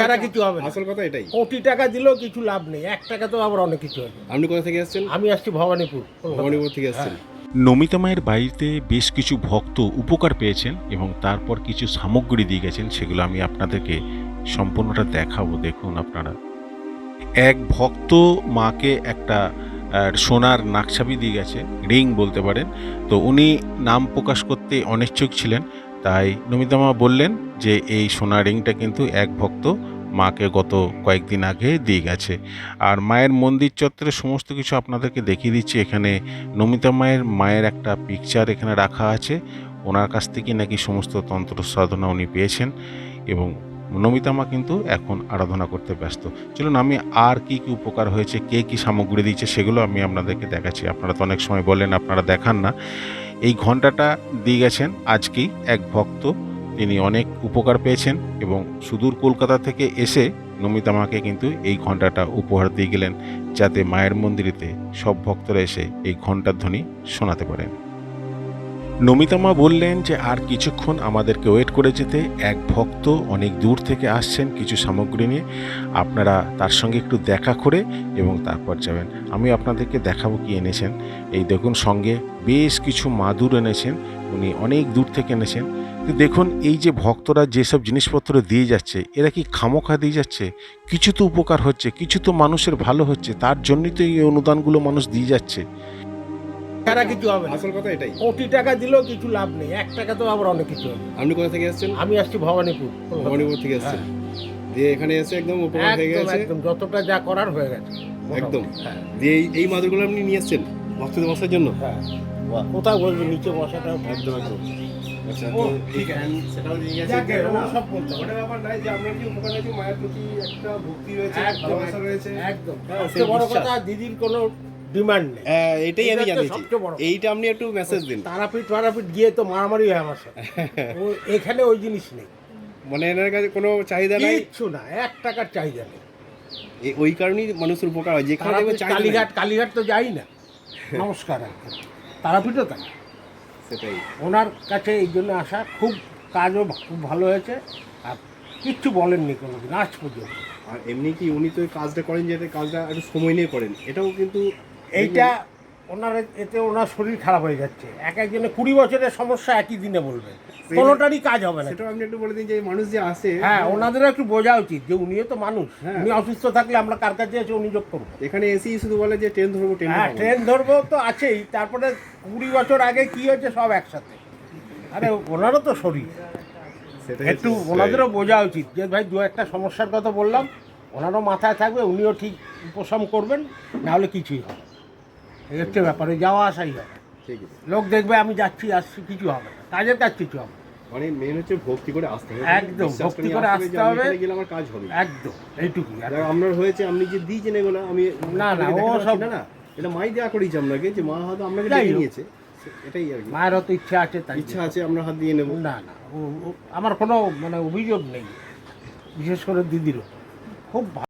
ছাড়া কিছু হবে না। আসল কথা এটাই। কোটি টাকা দিলেও কিছু লাভ নেই, 1 টাকা তো আবার অনেক কিছু হবে। আপনি কোথা থেকে আসছেন? আমি আসছি ভবানীপুর, কলকাতা। ভবানীপুর থেকে আসছেন। নমিতা মায়ের বাড়িতে বেশ কিছু ভক্ত উপকার পেয়েছেন এবং তারপর কিছু সামগ্রী দিয়ে গেছেন, সেগুলো আমি আপনাদেরকে সম্পূর্ণটা দেখাবো। দেখুন আপনারা, এক ভক্ত মাকে একটা সোনার নাকছাবি দিয়ে গেছে, রিং বলতে পারেন। তো উনি নাম প্রকাশ করতে অনিচ্ছুক ছিলেন, তাই নমিতা মা বললেন যে এই সোনার রিংটা কিন্তু এক ভক্ত মাকে গত কয়েকদিন আগে দিয়ে গেছে। আর মায়ের মন্দির চত্বরে সমস্ত কিছু আপনাদেরকে দেখিয়ে দিচ্ছি। এখানে নমিতা মায়ের একটা পিকচার এখানে রাখা আছে। ওনার কাছ থেকে নাকি সমস্ত তন্ত্র সাধনা উনি পেয়েছেন এবং নমিতা মা কিন্তু এখন আরাধনা করতে ব্যস্ত। চলুন আমি আর কি কি উপকার হয়েছে, কে কি সামগ্রী দিচ্ছে, সেগুলো আমি আপনাদেরকে দেখাচ্ছি। আপনারা তো অনেক সময় বলেন আপনারা দেখান না। এই ঘণ্টাটা দিয়ে গেছেন আজকেই এক ভক্ত, তিনি অনেক উপকার পেয়েছেন এবং সুদূর কলকাতা থেকে এসে নমিতা মাকে কিন্তু এই ঘণ্টাটা উপহার দিয়ে গেলেন, যাতে মায়ের মন্দিরেতে সব ভক্তরা এসে এই ঘণ্টার ধ্বনি শোনাতে পারেন। নমিতা মা বললেন যে আর কিছুক্ষণ আমাদেরকে ওয়েট করে যেতে, এক ভক্ত অনেক দূর থেকে আসছেন কিছু সামগ্রী নিয়ে, আপনারা তার সঙ্গে একটু দেখা করে এবং তারপর যাবেন। আমি আপনাদেরকে দেখাবো কি এনেছেন। এই দেখুন, সঙ্গে বেশ কিছু মাদুর এনেছেন, উনি অনেক দূর থেকে এনেছেন। তো দেখুন, এই যে ভক্তরা যেসব জিনিসপত্র দিয়ে যাচ্ছে, এরা কি খামোখা দিয়ে যাচ্ছে? কিছু তো উপকার হচ্ছে, কিছু তো মানুষের ভালো হচ্ছে, তার জন্যই তো এই অনুদানগুলো মানুষ দিয়ে যাচ্ছে। ছাড়া কিছু হবে না। আসল কথা এটাই। কোটি টাকা দিলেও কিছু লাভ নেই, 1 টাকা তো আবার অনেক কিছু হবে। আপনি কোথা থেকে আসছেন? আমি আসছি ভবানীপুর, কলকাতা। ভবানীপুর থেকে আসছেন। দিয়ে এখানে এসে একদম উপকার হয়ে একদম গেছে। একদম যতটা যা করার হয়ে গেছে একদম। হ্যাঁ দিয়ে এই মাদুরগুলো আপনি নিয়ে এসেছেন ভক্তদের বসার জন্য? হ্যাঁ। কোথাও বলবো নিচে বসাটা একদম একদম। আচ্ছা, ও, তো ঠিক এই আছে। সেটাও নিয়ে গেছে। যাক গে, ও সব বলতে হবে। ওটা ব্যাপার নাই যে আপনার কি উপকার হয়েছে, মায়ের প্রতি একটা ভক্তি রয়েছে, একদম, ভালোবাসা রয়েছে। একদম হ্যাঁ, সবচেয়ে সেই বড় বিশ্বাস। কথা, দিদির কোনো ডিমান্ড নেই। এটাই আমি এটা হচ্ছে জানিয়েছি। সবচেয়ে বড় কথা। এইটা আপনি একটু মেসেজ দিন। তারাপীঠ গিয়ে তো মারামারি হয় আমার সাথে। ও এখানে ওই জিনিস নেই, মানে এনার কাছে কোনো চাহিদা নাই, কিচ্ছু না, 1 টাকার চাহিদা নেই। ওই কারণেই মানুষের উপকার হয়, যেখানে দেখবে তারাপীঠ, চাহিদা নাই। কালীঘাট তো যাই না। নমস্কার আর কি। তারাপীঠও তাই। সেটাই। ওনার কাছে এই জন্য আসা, খুব কাজও খুব ভালো হয়েছে, আর কিচ্ছু বলেননি কোনোদিন আজ পর্যন্ত। আর এমনি কি উনি তো এই কাজটা করেন, যেটা কাজটা একটু সময় নিয়ে করেন, এটাও কিন্তু এইটা ওনার এতে ওনার শরীর খারাপ হয়ে যাচ্ছে। একজনের 20 বছরের সমস্যা একই দিনে বলবে, কোনোটারই কাজ হবে না। সেটাও আপনি একটু বলে দিন যে মানুষ যে আসে। হ্যাঁ, ওনাদেরও একটু বোঝা উচিত যে উনিও তো মানুষ। হ্যাঁ। উনি অসুস্থ থাকলে আমরা কার কাছে এসে উনি যোগ করবো? এখানে এসেই শুধু বলে যে ট্রেন ধরবো, ট্রেন হ্যাঁ, ট্রেন ধরবো তো আছেই, তারপরে 20 বছর আগে কি হয়েছে সব একসাথে। আরে ওনারও তো শরীর, সেটাই একটু ওনাদেরও বোঝা উচিত যে ভাই 2-1টা সমস্যার কথা বললাম, ওনারও মাথায় থাকবে, উনিও ঠিক উপশম করবেন, নাহলে কিছুই হবে। এই হচ্ছে ব্যাপারে, যাওয়া আসাই হবে। ঠিক আছে। লোক দেখবে আমি যাচ্ছি আসছি, কিছু হবে না, কাজের কাজ কিছু হবে না। মানে মেন হচ্ছে ভক্তি করে আসতে হবে। একদম, বিশ্বাসটা ভক্তি নিয়ে করে যে আসতে আমি হবে। এখানে গেলে আমার কাজ হবে। একদম এইটুকুই। আর আপনার হয়েছে, আপনি যে দিয়েছেন এগুলো, আমি না, না, আপনাকে ও দেখাতে সব- পারছি না। এটা মাই দেওয়া করেছে আপনাকে, যে মা হয়তো আপনাকে যাই ডেকে হোক। নিয়েছে, এটাই আর কি। মায়েরও তো ইচ্ছা আছে, তাই ইচ্ছা আছে আপনার হাত দিয়ে নেবো। না না, আমার কোনো মানে অভিযোগ নেই, বিশেষ করে দিদিরও খুব